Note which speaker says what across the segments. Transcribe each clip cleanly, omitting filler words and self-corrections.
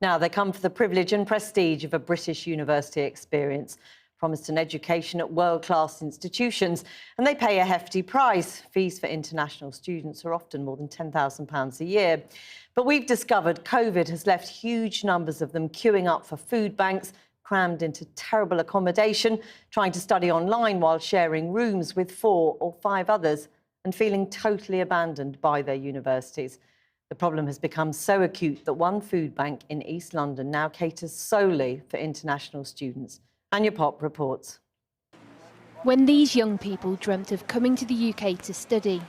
Speaker 1: Now, they come for the privilege and prestige of a British university experience, promised an education at world-class institutions, and they pay a hefty price. Fees for international students are often more than £10,000 a year. But we've discovered COVID has left huge numbers of them queuing up for food banks, crammed into terrible accommodation, trying to study online while sharing rooms with 4 or 5 others, and feeling totally abandoned by their universities. The problem has become so acute that one food bank in East London now caters solely for international students. Anya Pop reports.
Speaker 2: When these young people dreamt of coming to the UK to study,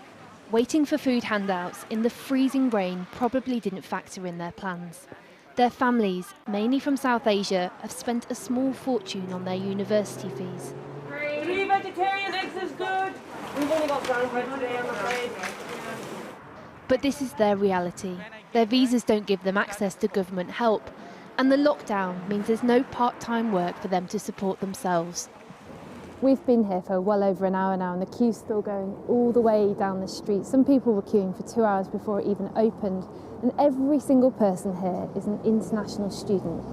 Speaker 2: waiting for food handouts in the freezing rain probably didn't factor in their plans. Their families, mainly from South Asia, have spent a small fortune on their university fees.
Speaker 3: 3 vegetarian eggs is good. We've only got brown bread today, I'm afraid.
Speaker 2: But this is their reality. Their visas don't give them access to government help, and the lockdown means there's no part-time work for them to support themselves.
Speaker 4: We've been here for well over an hour now, and the queue's still going all the way down the street. Some people were queuing for 2 hours before it even opened, and every single person here is an international student.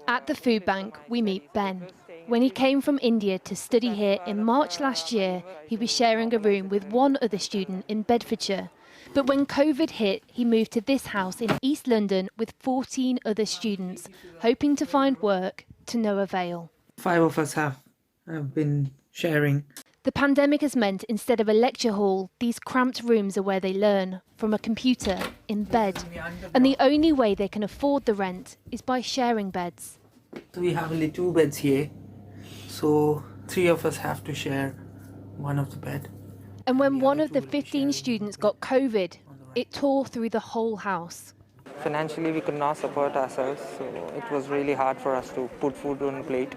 Speaker 2: At the food bank, we meet Ben. When he came from India to study here in March last year, he was sharing a room with one other student in Bedfordshire. But when COVID hit, he moved to this house in East London with 14 other students, hoping to find work, to no avail.
Speaker 5: 5 of us have been sharing.
Speaker 2: The pandemic has meant instead of a lecture hall, these cramped rooms are where they learn, from a computer, in bed. And the only way they can afford the rent is by sharing beds.
Speaker 5: So we have only 2 beds here, so 3 of us have to share one of the bed.
Speaker 2: And when one of the 15 students got COVID, it tore through the whole house.
Speaker 6: Financially, we could not support ourselves, so it was really hard for us to put food on a plate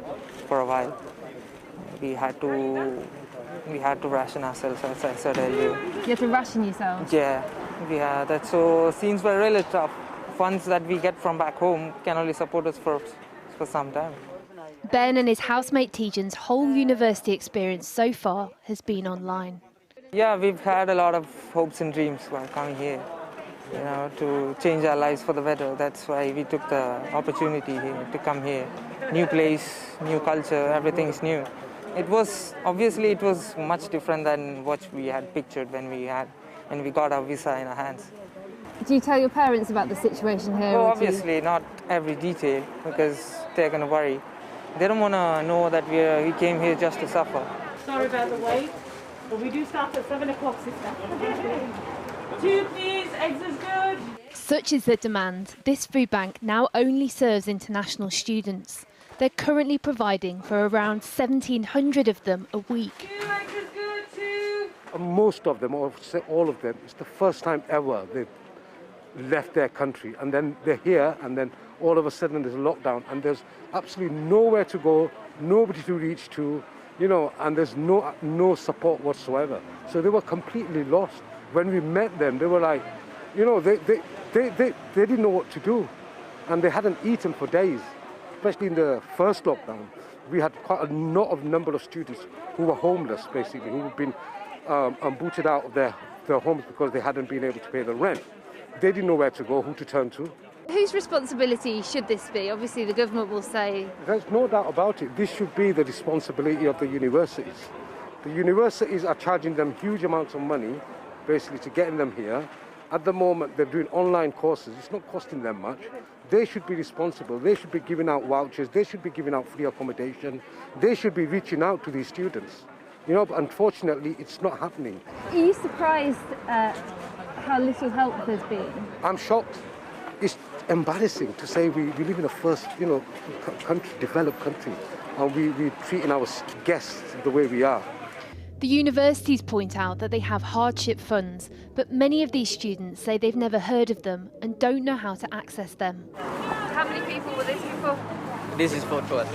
Speaker 6: for a while. We had to ration ourselves, as I said earlier.
Speaker 4: You have to ration yourselves?
Speaker 6: Yeah, that. So things were really tough. Funds that we get from back home can only support us for some time.
Speaker 2: Ben and his housemate Tejan's whole university experience so far has been online.
Speaker 6: Yeah, we've had a lot of hopes and dreams while coming here, to change our lives for the better. That's why we took the opportunity here to come here. New place, new culture, everything's new. It was much different than what we had pictured when we got our visa in our hands.
Speaker 4: Do you tell your parents about the situation here?
Speaker 6: Well, obviously not every detail, because they're going to worry. They don't want to know that we came here just to suffer.
Speaker 3: Sorry about the wait, but we do start at 7 o'clock, sister. 2 please, eggs is good.
Speaker 2: Such is the demand, this food bank now only serves international students. They're currently providing for around 1,700 of them a week.
Speaker 3: 2 eggs is good, 2.
Speaker 7: Most of them, or say all of them, it's the first time ever they've left their country, and then they're here, and then all of a sudden there's a lockdown, and there's absolutely nowhere to go, nobody to reach to, and there's no support whatsoever. So they were completely lost. When we met them, they were like, they didn't know what to do, and they hadn't eaten for days. Especially in the first lockdown, we had quite a lot of number of students who were homeless, basically, who had been booted out of their homes because they hadn't been able to pay the rent. They didn't know where to go, who to turn to.
Speaker 4: Whose responsibility should this be? Obviously, the government will say...
Speaker 7: There's no doubt about it. This should be the responsibility of the universities. The universities are charging them huge amounts of money, basically, to getting them here. At the moment, they're doing online courses. It's not costing them much. They should be responsible. They should be giving out vouchers. They should be giving out free accommodation. They should be reaching out to these students. But unfortunately, it's not happening.
Speaker 4: Are you surprised at how little help there's been?
Speaker 7: I'm shocked. It's embarrassing to say we live in a first, country, developed country, and we're treating our guests the way we are.
Speaker 2: The universities point out that they have hardship funds, but many of these students say they've never heard of them and don't know how to access them.
Speaker 4: How many people will this be for?
Speaker 8: This is for 12.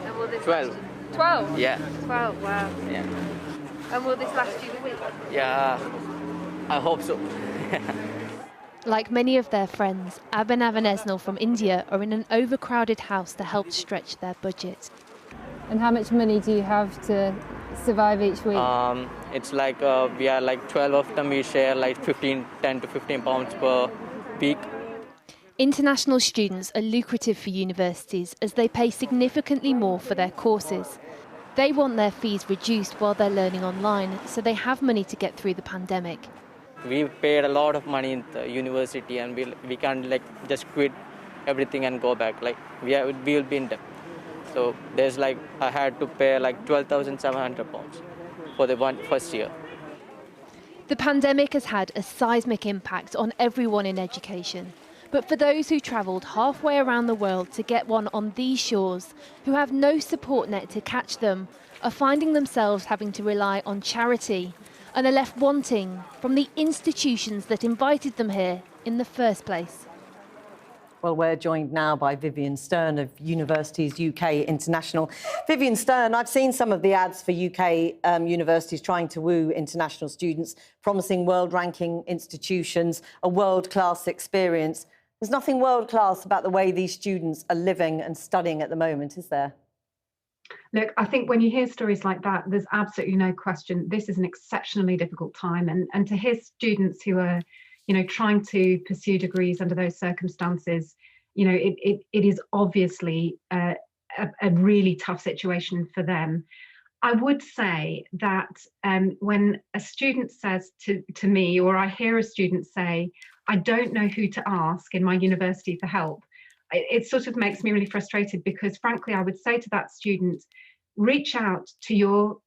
Speaker 4: And will this
Speaker 8: 12.
Speaker 4: 12?
Speaker 8: Yeah.
Speaker 4: 12, wow.
Speaker 8: Yeah.
Speaker 4: And will this last you the week?
Speaker 8: Yeah, I hope so.
Speaker 2: Like many of their friends, Abhinav and Esnal from India are in an overcrowded house to help stretch their budget.
Speaker 4: And how much money do you have to survive each week?
Speaker 8: It's like we are like 12 of them. We share like 10 to 15 pounds per week.
Speaker 2: International students are lucrative for universities as they pay significantly more for their courses. They want their fees reduced while they're learning online, so they have money to get through the pandemic.
Speaker 8: We paid a lot of money in the university, and we can't like just quit everything and go back. Like we will be in debt. So there's like I had to pay like £12,700 for the first year.
Speaker 2: The pandemic has had a seismic impact on everyone in education. But for those who travelled halfway around the world to get one on these shores, who have no support net to catch them, are finding themselves having to rely on charity and are left wanting from the institutions that invited them here in the first place.
Speaker 1: Well, we're joined now by Vivian Stern of Universities UK International. Vivian Stern, I've seen some of the ads for UK universities trying to woo international students, promising world-ranking institutions, a world-class experience. There's nothing world-class about the way these students are living and studying at the moment, is there?
Speaker 9: Look, I think when you hear stories like that, there's absolutely no question this is an exceptionally difficult time. And to hear students who are, trying to pursue degrees under those circumstances, it is obviously a really tough situation for them. I would say that when a student says to me, or I hear a student say, I don't know who to ask in my university for help, it sort of makes me really frustrated, because frankly, I would say to that student, reach out to your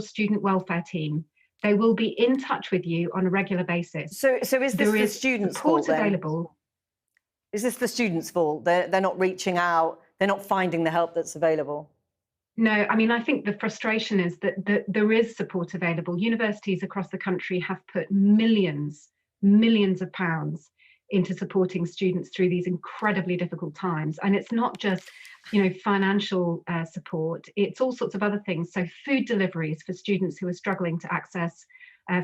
Speaker 9: student welfare team. They will be in touch with you on a regular basis.
Speaker 1: So is this the students' fault then?
Speaker 9: Available.
Speaker 1: Is this the students' fault? They're not reaching out, they're not finding the help that's available?
Speaker 9: No, I mean, I think the frustration is that there is support available. Universities across the country have put millions of pounds into supporting students through these incredibly difficult times. And it's not just, financial support, it's all sorts of other things. So food deliveries for students who are struggling to access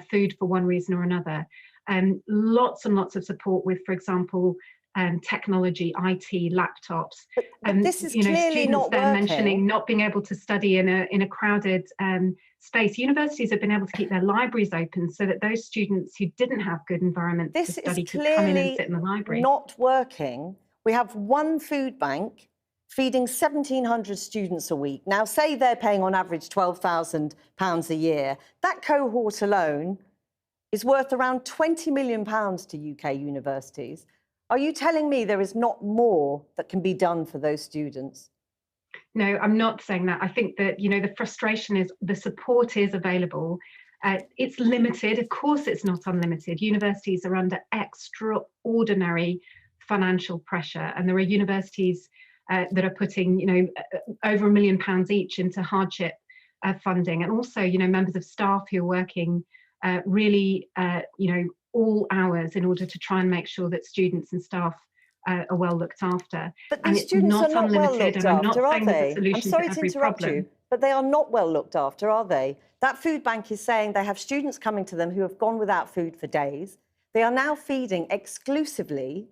Speaker 9: food for one reason or another. Lots and lots of support with, for example, technology, IT, laptops.
Speaker 1: But this is clearly not working.
Speaker 9: Mentioning not being able to study in a crowded space. Universities have been able to keep their libraries open so that those students who didn't have good environments to study could come in and sit in the library.
Speaker 1: Not working. We have one food bank feeding 1,700 students a week. Now, say they're paying on average £12,000 a year. That cohort alone is worth around £20 million to UK universities. Are you telling me there is not more that can be done for those students?
Speaker 9: No, I'm not saying that. I think that, the frustration is the support is available. It's limited. Of course, it's not unlimited. Universities are under extraordinary financial pressure, and there are universities that are putting, over £1 million each into hardship funding, and also, members of staff who are working really, all hours in order to try and make sure that students and staff are well looked after.
Speaker 1: But these students are not well looked after, are they? I'm sorry to interrupt you, but they are not well looked after, are they? That food bank is saying they have students coming to them who have gone without food for days. They are now feeding exclusively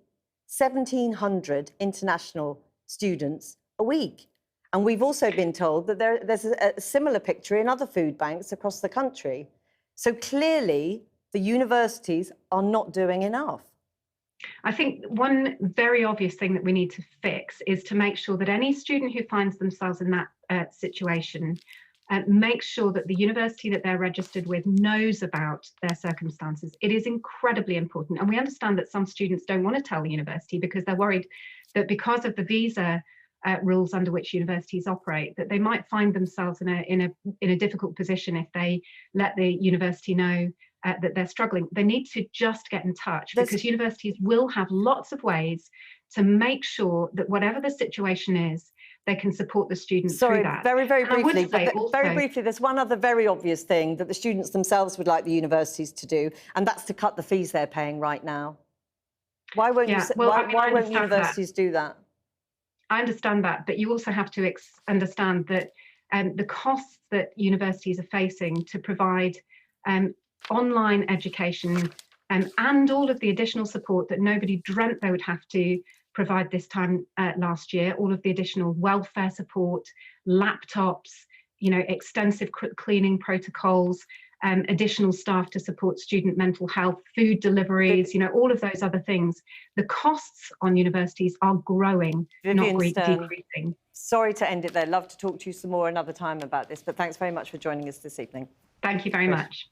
Speaker 1: 1,700 international students a week. And we've also been told that there's a similar picture in other food banks across the country. So clearly, the universities are not doing enough.
Speaker 9: I think one very obvious thing that we need to fix is to make sure that any student who finds themselves in that situation make sure that the university that they're registered with knows about their circumstances. It is incredibly important. And we understand that some students don't want to tell the university because they're worried that because of the visa rules under which universities operate, that they might find themselves in a difficult position if they let the university know that they're struggling. They need to just get in touch, because universities will have lots of ways to make sure that whatever the situation is, they can support the students through that.
Speaker 1: Very briefly, very briefly, there's one other very obvious thing that the students themselves would like the universities to do, and that's to cut the fees they're paying right now. Why won't universities do that?
Speaker 9: I understand that, but you also have to understand that the costs that universities are facing to provide online education and all of the additional support that nobody dreamt they would have to provide this time last year, all of the additional welfare support, laptops, extensive cleaning protocols, additional staff to support student mental health, food deliveries, all of those other things. The costs on universities are growing, not decreasing.
Speaker 1: Sorry to end it there. Love to talk to you some more another time about this, but thanks very much for joining us this evening.
Speaker 9: Thank you very much.